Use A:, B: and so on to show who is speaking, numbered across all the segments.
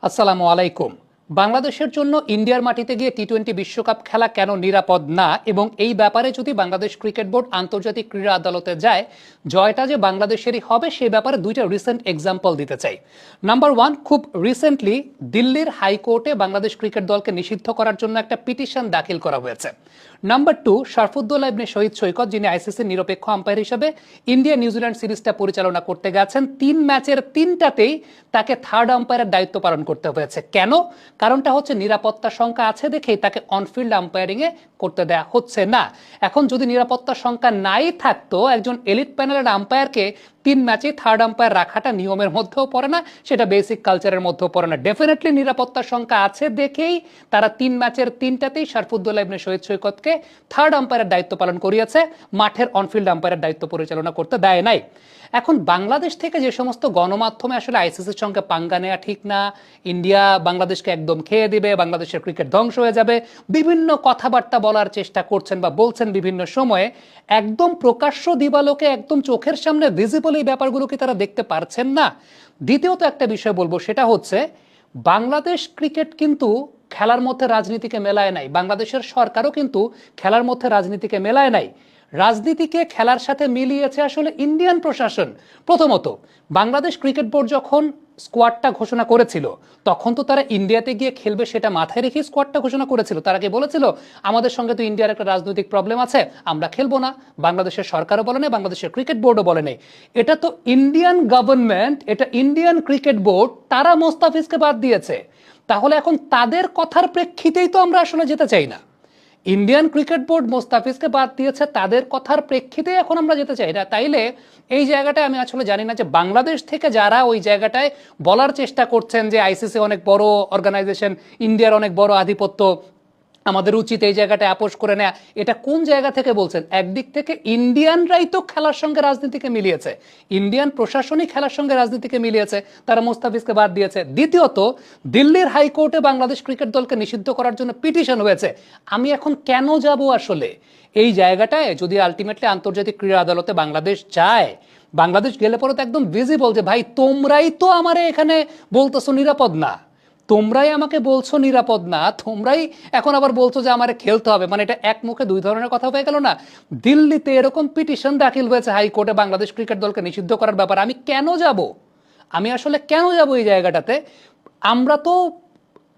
A: আসসালামু আলাইকুম। বাংলাদেশের জন্য ইন্ডিয়ার মাটিতে গিয়ে টি-20 বিশ্বকাপ খেলা কেন নিরাপদ না এবং এই ব্যাপারে যদি বাংলাদেশ ক্রিকেট বোর্ড আন্তর্জাতিক ক্রীড়া আদালতে যায় জয়টা যে বাংলাদেশেরই হবে সেই ব্যাপারে দুইটা রিসেন্ট এক্সাম্পল দিতে চাই। নাম্বার ওয়ান, খুব রিসেন্টলি দিল্লির হাইকোর্টে বাংলাদেশ ক্রিকেট দলকে নিষিদ্ধ করার জন্য একটা পিটিশন দাখিল করা হয়েছে। নাম্বার টু, শরফুদ্দৌলা ইবনে শহীদ সৈকত, যিনি আইসিসির নিরপেক্ষ আম্পায়ার হিসেবে ইন্ডিয়া নিউজিল্যান্ড সিরিজটা পরিচালনা করতে গেছেন, 3 ম্যাচের 3টাতেই তাকে থার্ড আম্পায়ারের দায়িত্ব পালন করতে হয়েছে। কেন? কারণটা হচ্ছে নিরাপত্তা সংখ্যা আছে দেখেই তাকে অনফিল্ড আম্পায়ারিং এ করতে দেয়া হচ্ছে না। এখন যদি নিরাপত্তা সংখ্যা নাই থাকতো, একজন এলিট প্যানেলের আম্পায়ারকে 3 ম্যাচে থার্ড আম্পায়ার রাখাটা নিয়মের মধ্যেও পড়ে না, সেটা বেসিক কালচারের মধ্যেও পড়ে না। ডেফিনেটলি নিরাপত্তার সংখ্যা আছে দেখেই তারা 3 ম্যাচের 3টাতেই শরফুদ্দৌলা ইবনে শহীদ সৈকতকে থার্ড আম্পায়ারের দায়িত্ব পালন করিয়েছে, মাঠের অনফিল্ড আম্পায়ারের দায়িত্ব পরিচালনা করতে দেয় নাই। এখন বাংলাদেশ থেকে যে সমস্ত গণমাধ্যমে আসলে আইসিসির সঙ্গে পাঙ্গা নেওয়া ঠিক না, ইন্ডিয়া বাংলাদেশকে একদম খেয়ে দিবে, বাংলাদেশের ক্রিকেট ধ্বংস হয়ে যাবে, বিভিন্ন কথাবার্তা বলার চেষ্টা করছেন বা বলছেন বিভিন্ন সময়ে, একদম প্রকাশ্য দিবালোকে একদম চোখের সামনে ভিজিবল এই ব্যাপারগুলোকে তারা দেখতে পারছেন না। দ্বিতীয়ত একটা বিষয় বলবো, সেটা হচ্ছে বাংলাদেশ ক্রিকেট কিন্তু খেলার মধ্যে রাজনীতিকে মেলায় নাই, বাংলাদেশের সরকারও কিন্তু খেলার মধ্যে রাজনীতিকে মেলায় নাই। রাজনীতিকে খেলার সাথে মিলিয়েছে আসলে ইন্ডিয়ান প্রশাসন। প্রথমত, বাংলাদেশ ক্রিকেট বোর্ড যখন স্কোয়াডটা ঘোষণা করেছিল তখন তো তারা ইন্ডিয়াতে গিয়ে খেলবে সেটা মাথায় রেখে স্কোয়াডটা ঘোষণা করেছিল। তারা কি বলেছিল আমাদের সঙ্গে তো ইন্ডিয়ার একটা রাজনৈতিক প্রবলেম আছে, আমরা খেলবো না? বাংলাদেশের সরকারও বলে নাই, বাংলাদেশের ক্রিকেট বোর্ডও বলে নাই। এটা তো ইন্ডিয়ান গভর্নমেন্ট, এটা ইন্ডিয়ান ক্রিকেট বোর্ড, তারা মোস্তাফিজকে বাদ দিয়েছে। তাহলে এখন তাদের কথার প্রেক্ষিতেই তো আমরা আসলে যেতে চাই না। ইন্ডিয়ান ক্রিকেট বোর্ড মোস্তাফিজকে বাদ দিয়েছে, তাদের কথার প্রেক্ষিতে এখন আমরা যেতে চাই না। তাইলে এই জায়গাটায় আমি আসলে জানি না যে বাংলাদেশ থেকে যারা ওই জায়গাটায় বলার চেষ্টা করছেন যে আইসিসি অনেক বড় অর্গানাইজেশন, ইন্ডিয়ার অনেক বড় আধিপত্য, আমাদের উচিত এই জায়গাটায় আপোষ করে নেয়া, এটা কোন জায়গা থেকে বলছেন? একদিক থেকে ইন্ডিয়ানরাই তো খেলার সঙ্গে রাজনীতিকে মিলিয়েছে, ইন্ডিয়ান প্রশাসনই খেলার সঙ্গে রাজনীতিকে মিলিয়েছে, তারা মোস্তাফিজকে বাদ দিয়েছে। দ্বিতীয়ত, দিল্লির হাইকোর্টে বাংলাদেশ ক্রিকেট দলকে নিষিদ্ধ করার জন্য পিটিশন হয়েছে। আমি এখন কেন যাব আসলে এই জায়গাটায়? যদি আলটিমেটলি আন্তর্জাতিক ক্রীড়া আদালতে বাংলাদেশ যায়, বাংলাদেশ গেলে পরে তো একদম ভিজিবল যে ভাই তোমরাই তো আমারে এখানে বলতেছো নিরাপদ না, তোমরাই আমাকে বলছো নিরাপদ না, তোমরাই এখন আবার বলছো যে আমারে খেলতে হবে। মানে এটা এক মুখে দুই ধরনের কথা হয়ে গেল না? দিল্লিতে এরকম পিটিশন দাখিল হয়েছে হাইকোর্টে বাংলাদেশ ক্রিকেট দলকে নিষিদ্ধ করার ব্যাপারে। আমি কেন যাব? আমি আসলে কেন যাব এই জায়গাটাতে? আমরা তো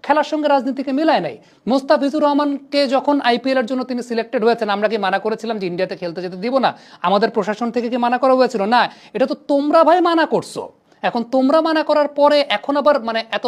A: খেলার সঙ্গে রাজনীতিকে মিলায় নাই। মোস্তাফিজুর রহমানকে যখন আইপিএল এর জন্য তিনি সিলেক্টেড হয়েছেন, আমরা কি মানা করেছিলাম যে ইন্ডিয়াতে খেলতে যেতে দিব না? আমাদের প্রশাসন থেকে কি মানা করা হয়েছিল? না, এটা তো তোমরা ভাই মানা করছো। এখন তোমরা মানা করার পরে এখন আবার মানে এত